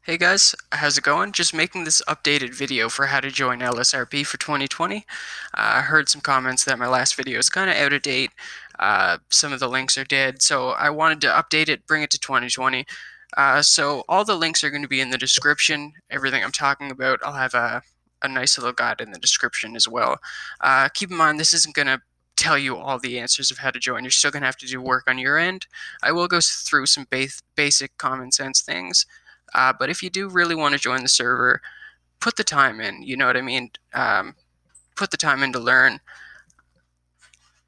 Hey guys, how's it going? Just making this updated video for how to join LSRP for 2020. I heard some comments that my last video is kind of out of date. Some of the links are dead, so I wanted to update it, bring it to 2020. So all the links are going to be in the description. Everything I'm talking about, I'll have a nice little guide in the description as well. Keep in mind, this isn't going to tell you all the answers of how to join. You're still going to have to do work on your end. I will go through some basic common sense things. But if you do really want to join the server, put the time in. You know what I mean? Put the time in to learn,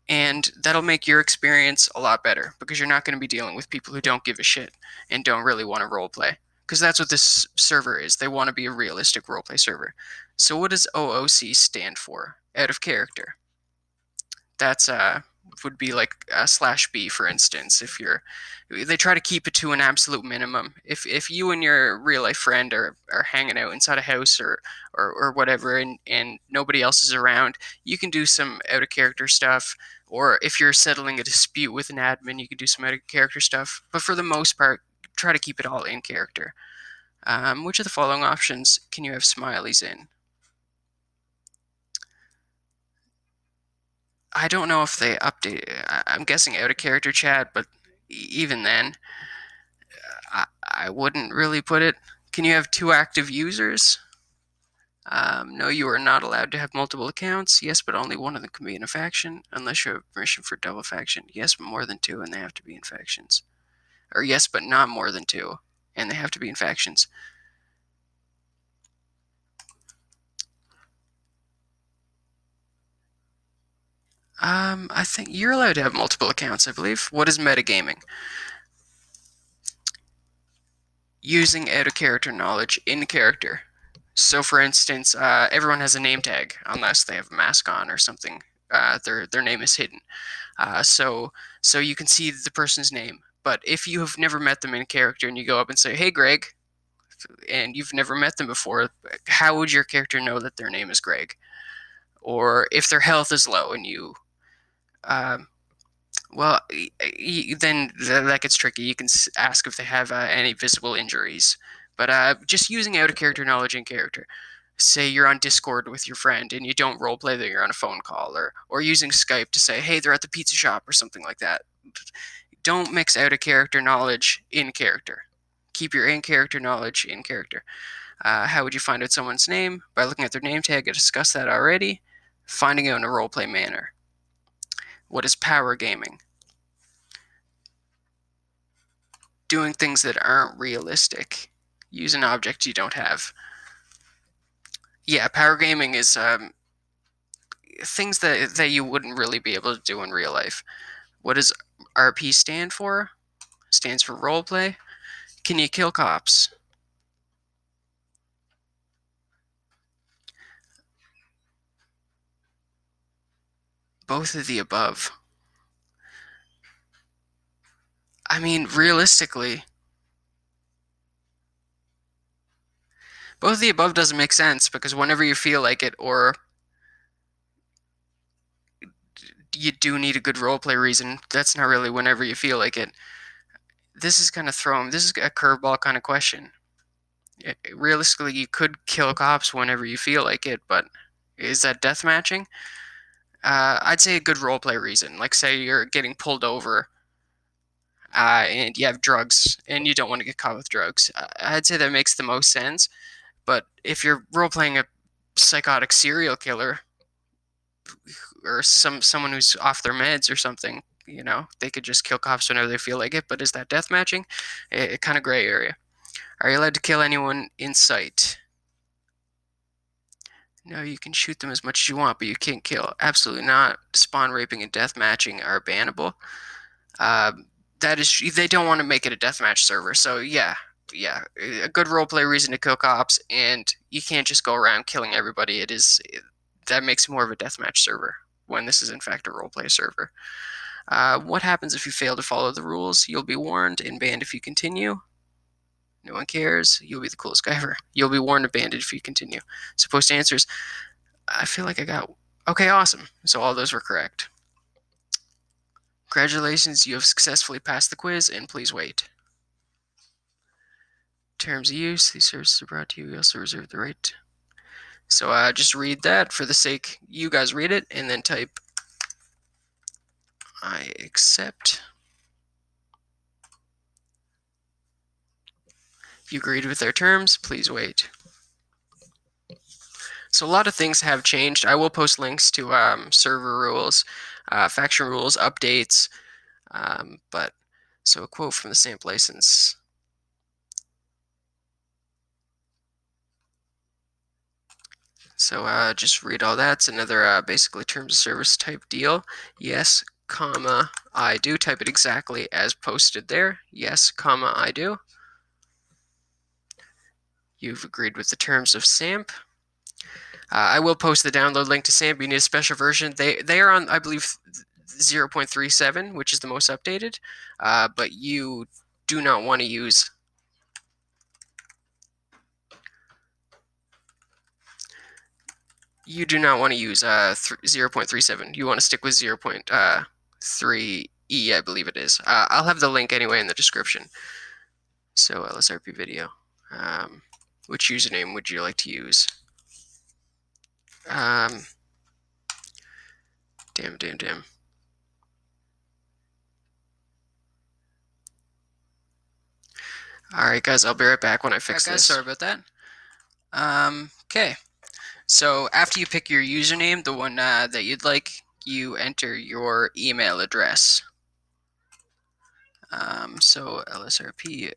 and that'll make your experience a lot better because you're not going to be dealing with people who don't give a shit and don't really want to roleplay. Because that's what this server is. They want to be a realistic roleplay server. So what does OOC stand for? Out of character. That's would be like /B, for instance. If you're, they try to keep it to an absolute minimum. If you and your real life friend are hanging out inside a house or whatever, and nobody else is around, you can do some out of character stuff. Or if you're settling a dispute with an admin, you can do some out of character stuff. But for the most part, try to keep it all in character. Which of the following options can you have smileys in? I don't know if they update. I'm guessing out of character chat, but even then, I wouldn't really put it. Can you have two active users? No, you are not allowed to have multiple accounts. Yes, but only one of them can be in a faction, unless you have permission for double faction. Yes, but more than two, and they have to be in factions. Or yes, but not more than two, and they have to be in factions. I think you're allowed to have multiple accounts, I believe. What is metagaming? Using out of character knowledge in character. So, for instance, everyone has a name tag unless they have a mask on or something. Their name is hidden. So you can see the person's name. But if you have never met them in character and you go up and say, "Hey, Greg," and you've never met them before, how would your character know that their name is Greg? Or if their health is low and you, um, well, then that gets tricky. You can ask if they have any visible injuries. But just using out of character knowledge in character. Say you're on Discord with your friend and you don't roleplay that you're on a phone call, or using Skype to say, hey, they're at the pizza shop or something like that. Don't mix out of character knowledge in character. Keep your in character knowledge in character. How would you find out someone's name? By looking at their name tag. I discussed that already. Finding out in a roleplay manner. What is power gaming? Doing things that aren't realistic. Use an object you don't have. Yeah, power gaming is things that you wouldn't really be able to do in real life. What does RP stand for? Stands for roleplay. Can you kill cops? Both of the above. I mean, realistically, both of the above doesn't make sense because whenever you feel like it, or you do need a good roleplay reason, that's not really whenever you feel like it. This is kind of thrown. This is a curveball kind of question. Realistically, you could kill cops whenever you feel like it, but is that death matching? I'd say a good roleplay reason. Like, say you're getting pulled over and you have drugs and you don't want to get caught with drugs. I'd say that makes the most sense. But if you're role playing a psychotic serial killer or someone who's off their meds or something, they could just kill cops whenever they feel like it. But is that death matching? Kind of gray area. Are you allowed to kill anyone in sight? No, you can shoot them as much as you want, but you can't kill. Absolutely not. Spawn raping and death matching are bannable. Uh, that is, they don't want to make it a deathmatch server. So yeah, a good roleplay reason to kill cops, and you can't just go around killing everybody. That makes more of a deathmatch server when this is in fact a roleplay server. What happens if you fail to follow the rules? You'll be warned and banned if you continue. No one cares. You'll be the coolest guy ever. You'll be warned and banned if you continue. Supposed answers. I feel like I got. Okay, awesome. So all those were correct. Congratulations, you have successfully passed the quiz, and please wait. terms of use. These services are brought to you. We also reserve the right. So just read that for the sake you guys read it, and then type I accept. You agreed with their terms. Please wait. So a lot of things have changed. I will post links to server rules, faction rules, updates. So a quote from the Samp license. So just read all that. It's another basically terms of service type deal. Yes, comma, I do. Type it exactly as posted there. Yes, comma, I do. You've agreed with the terms of Samp. I will post the download link to Samp. You need a special version. They are on, I believe, 0.37, which is the most updated. But you do not want to use. You do not want to use 0.37. You want to stick with 0.3e, I believe it is. I'll have the link anyway in the description. So LSRP video. Which username would you like to use? Damn. Alright guys, I'll be right back when I fix this. Sorry about that. Okay. So after you pick your username, the one that you'd like, you enter your email address. So LSRP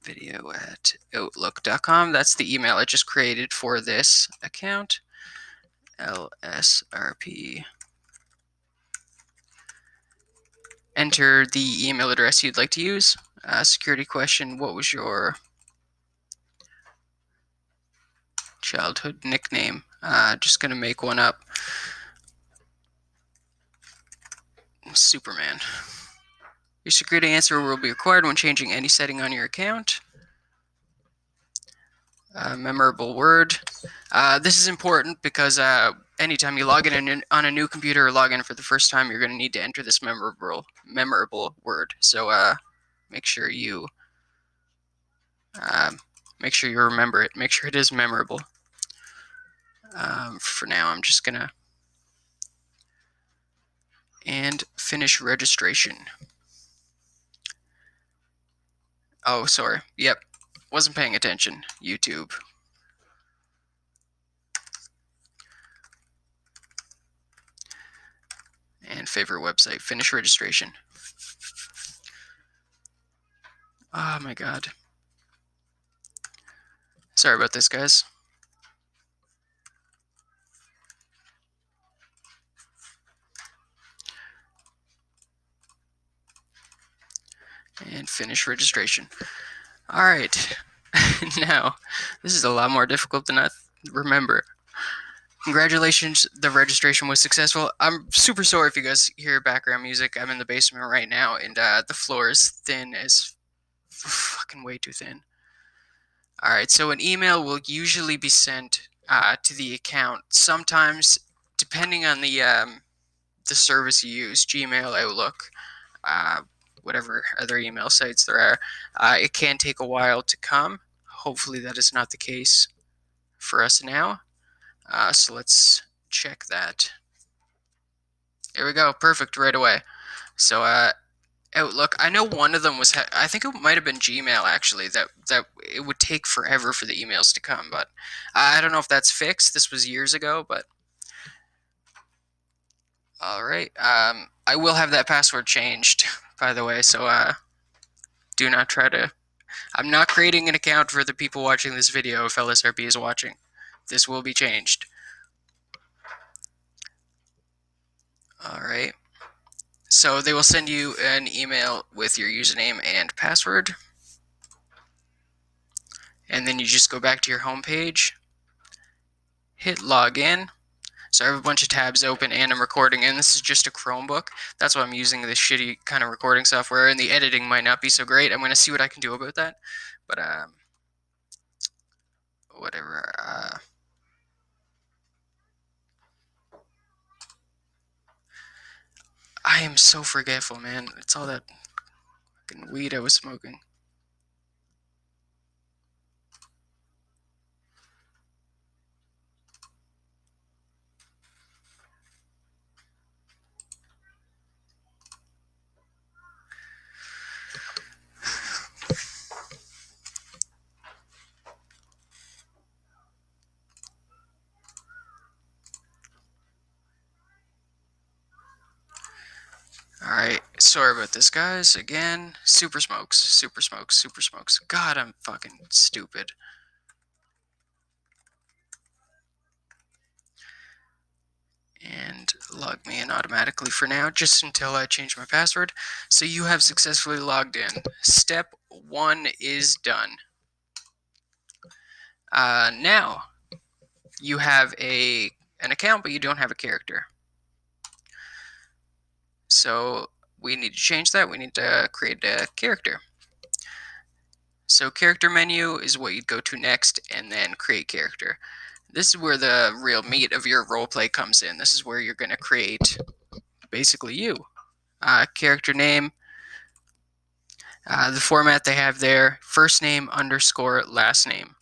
video at outlook.com. That's the email I just created for this account. LSRP. Enter the email address you'd like to use. Security question, what was your childhood nickname? Just gonna make one up. Superman. Your security answer will be required when changing any setting on your account. Memorable word. This is important because anytime you log in on a new computer or log in for the first time, you're going to need to enter this memorable word. So make sure you remember it. Make sure it is memorable. For now, I'm just gonna and finish registration. Oh, sorry. Yep, wasn't paying attention. YouTube. And favorite website. Finish registration. Oh my god. Sorry about this, guys. And finish registration. Alright. Now, this is a lot more difficult than I remember. Congratulations, the registration was successful. I'm super sorry if you guys hear background music. I'm in the basement right now, and the floor is thin as fucking way too thin. Alright, so an email will usually be sent to the account. Sometimes, depending on the service you use, Gmail, Outlook, whatever other email sites there are, it can take a while to come. Hopefully that is not the case for us now. So let's check that. There we go. Perfect right away. So Outlook. I know one of them was. I think it might have been Gmail actually. That it would take forever for the emails to come, but I don't know if that's fixed. This was years ago, but all right. I will have that password changed, by the way. So do not try to. I'm not creating an account for the people watching this video if LSRP is watching. This will be changed. Alright. So they will send you an email with your username and password. And then you just go back to your home page. Hit login. So I have a bunch of tabs open and I'm recording, and this is just a Chromebook. That's why I'm using this shitty kind of recording software, and the editing might not be so great. I'm going to see what I can do about that. But whatever. I am so forgetful, man. It's all that fucking weed I was smoking. Sorry about this, guys. Again, super smokes, super smokes, super smokes. God, I'm fucking stupid. And log me in automatically for now, just until I change my password. So you have successfully logged in. Step 1 is done. Now, you have an account, but you don't have a character. So we need to change that. We need to create a character. So character menu is what you'd go to next, and then create character. This is where the real meat of your roleplay comes in. This is where you're going to create basically you. Character name, the format they have there, first name underscore last name.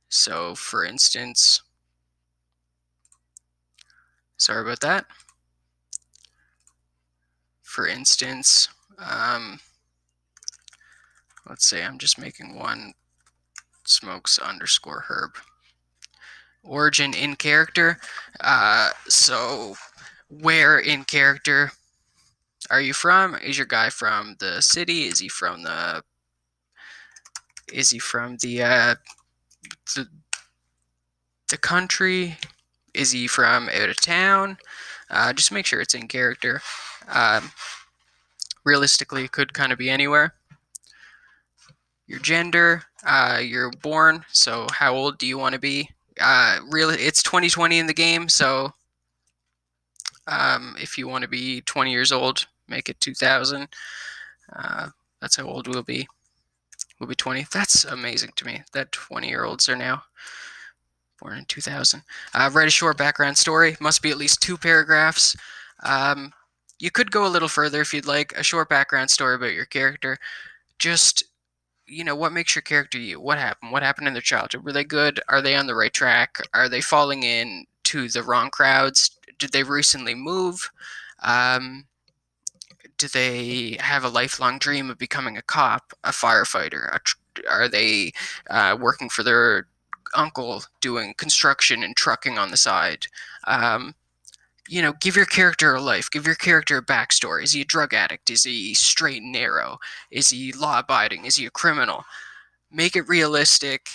So for instance, sorry about that. For instance, let's say I'm just making one smokes underscore herb. Origin in character. So where in character are you from? Is your guy from the city? Is he from the the country? Is he from out of town? Just make sure it's in character. Realistically, it could kind of be anywhere. Your gender, you're born, so how old do you want to be? Really, it's 2020 in the game, so if you want to be 20 years old, make it 2000. That's how old we'll be. We'll be 20. That's amazing to me that 20-year-olds are now born in 2000. Write a short background story. Must be at least 2 paragraphs. You could go a little further if you'd like. A short background story about your character. Just, what makes your character you? What happened? What happened in their childhood? Were they good? Are they on the right track? Are they falling into the wrong crowds? Did they recently move? Do they have a lifelong dream of becoming a cop, a firefighter? Are they working for their uncle doing construction and trucking on the side? Give your character a life. Give your character a backstory. Is he a drug addict? Is he straight and narrow? Is he law abiding? Is he a criminal? Make it realistic.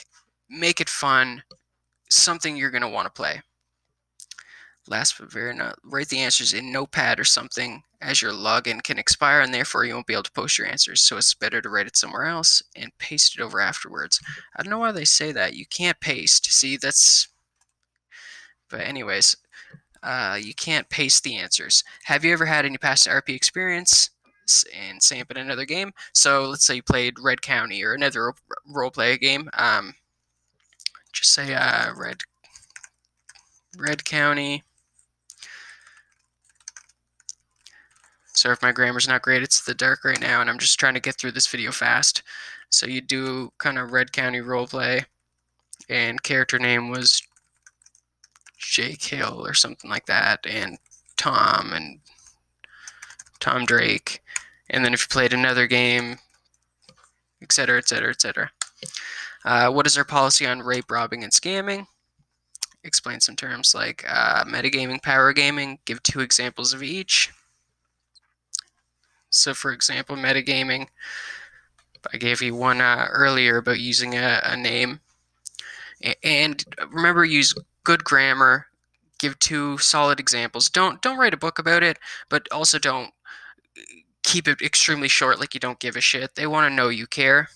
Make it fun. Something you're going to want to play. Last but very not, write the answers in Notepad or something, as your login can expire and therefore you won't be able to post your answers, so it's better to write it somewhere else and paste it over afterwards. I don't know why they say that. You can't paste. See, that's... But anyways, you can't paste the answers. Have you ever had any past RP experience in Samp in another game? So let's say you played Red County or another roleplay game. Just say Red County. So if my grammar's not great, it's the dark right now, and I'm just trying to get through this video fast. So you do kind of Red County roleplay, and character name was Jake Hill or something like that, and Tom Drake. And then if you played another game, etc., etc., etc. What is our policy on rape, robbing, and scamming? Explain some terms like metagaming, power gaming. Give 2 examples of each. So for example, metagaming, I gave you one earlier about using a name. And remember, use good grammar. Give 2 solid examples. Don't write a book about it, but also don't keep it extremely short like you don't give a shit. They want to know you care.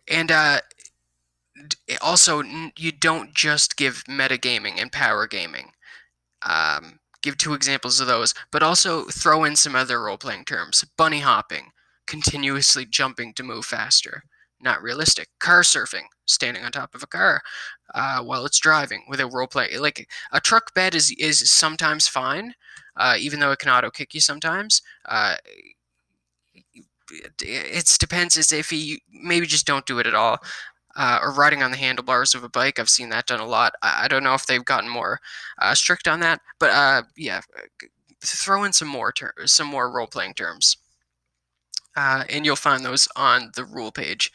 And also, you don't just give metagaming and power gaming. Give 2 examples of those, but also throw in some other role-playing terms. Bunny hopping, continuously jumping to move faster. Not realistic. Car surfing, standing on top of a car while it's driving with a role-play. Like, a truck bed is sometimes fine, even though it can auto-kick you sometimes. It depends as if you maybe just don't do it at all. Or riding on the handlebars of a bike. I've seen that done a lot. I don't know if they've gotten more strict on that, but yeah, throw in some more role-playing terms, and you'll find those on the rule page.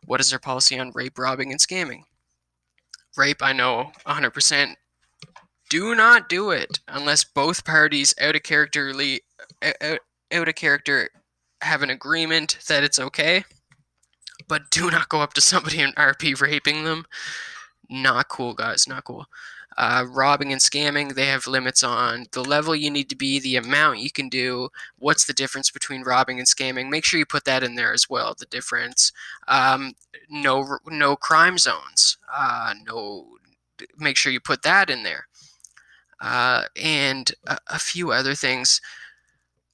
What is their policy on rape, robbing, and scamming? Rape, I know 100%. Do not do it unless both parties out of character have an agreement that it's okay. But do not go up to somebody in RP raping them. Not cool, guys. Not cool. Robbing and scamming, they have limits on the level you need to be, the amount you can do, what's the difference between robbing and scamming. Make sure you put that in there as well, the difference. No crime zones. No, make sure you put that in there. And a few other things.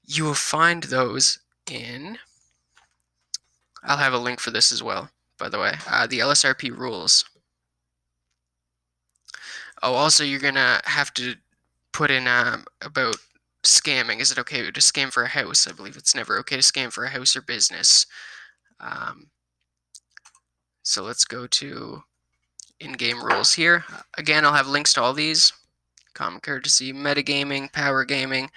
You will find those in. I'll have a link for this as well, by the way. The LSRP rules. Oh, also, you're gonna have to put in about scamming. Is it okay to scam for a house? I believe it's never okay to scam for a house or business. So let's go to in-game rules here. Again, I'll have links to all these. Common courtesy, metagaming, power gaming,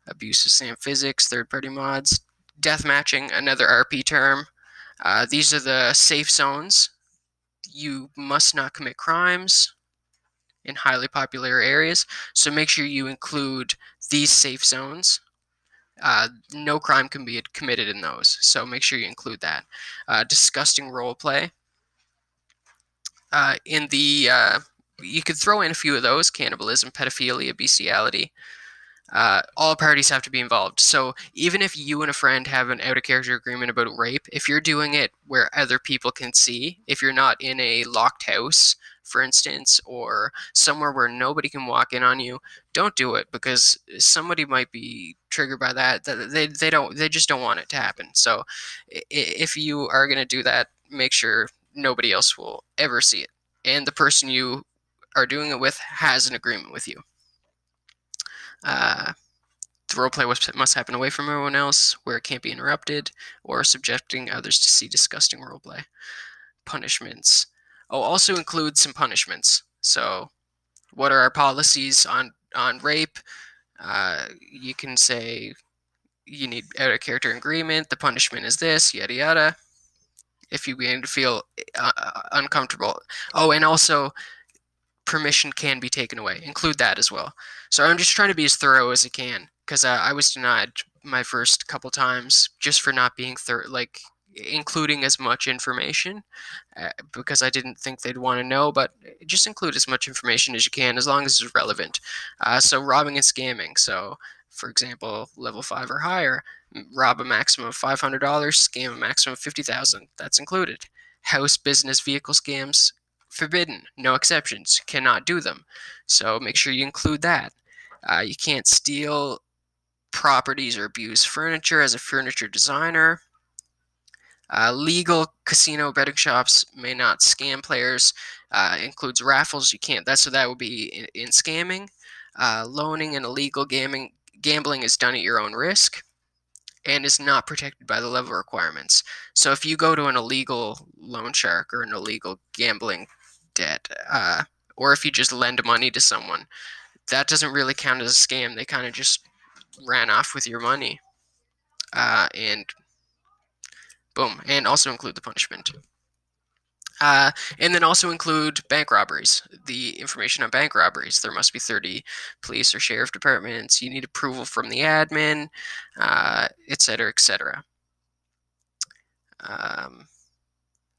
abuse of Samp physics, third-party mods, deathmatching, another RP term. These are the safe zones. You must not commit crimes in highly popular areas, so make sure you include these safe zones. No crime can be committed in those, so make sure you include that. Disgusting roleplay. You could throw in a few of those: cannibalism, pedophilia, bestiality. All parties have to be involved. So even if you and a friend have an out of character agreement about rape, if you're doing it where other people can see, if you're not in a locked house, for instance, or somewhere where nobody can walk in on you, don't do it, because somebody might be triggered by that. They just don't want it to happen. So if you are going to do that, make sure nobody else will ever see it, and the person you are doing it with has an agreement with you. The roleplay must happen away from everyone else, where it can't be interrupted, or subjecting others to see disgusting roleplay. Punishments. Oh, also include some punishments. So, what are our policies on rape? You can say you need out of character agreement. The punishment is this, yada yada. If you begin to feel uncomfortable. Oh, and also permission can be taken away. Include that as well. So I'm just trying to be as thorough as I can, because I was denied my first couple times just for not being including as much information, because I didn't think they'd want to know. But just include as much information as you can, as long as it's relevant. So robbing and scamming. So, for example, level 5 or higher, rob a maximum of $500, scam a maximum of 50,000. That's included. House, business, vehicle scams, forbidden, no exceptions, cannot do them. So make sure you include that. You can't steal properties or abuse furniture as a furniture designer. Legal casino betting shops may not scam players. Includes raffles. You can't. That would be in scamming. Loaning and illegal gambling is done at your own risk, and is not protected by the level requirements. So if you go to an illegal loan shark or an illegal gambling debt, or if you just lend money to someone, that doesn't really count as a scam. They kind of just ran off with your money. And boom, and also include the punishment. And then also include bank robberies. The information on bank robberies. There must be 30 police or sheriff departments. You need approval from the admin, etc., etc.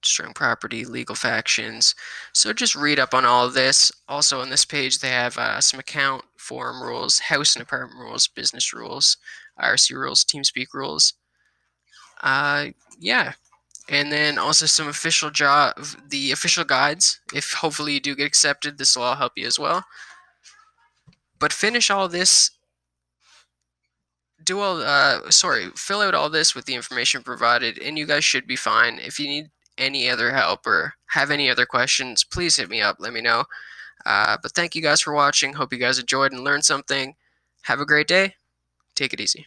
Destroying property, legal factions. So just read up on all of this. Also on this page, they have some account forum rules, house and apartment rules, business rules, IRC rules, TeamSpeak rules. Yeah. And then also some the official guides. If hopefully you do get accepted, this will all help you as well. But finish all this. Fill out all this with the information provided, and you guys should be fine. If you need any other help or have any other questions, please hit me up. Let me know. But thank you guys for watching. Hope you guys enjoyed and learned something. Have a great day. Take it easy.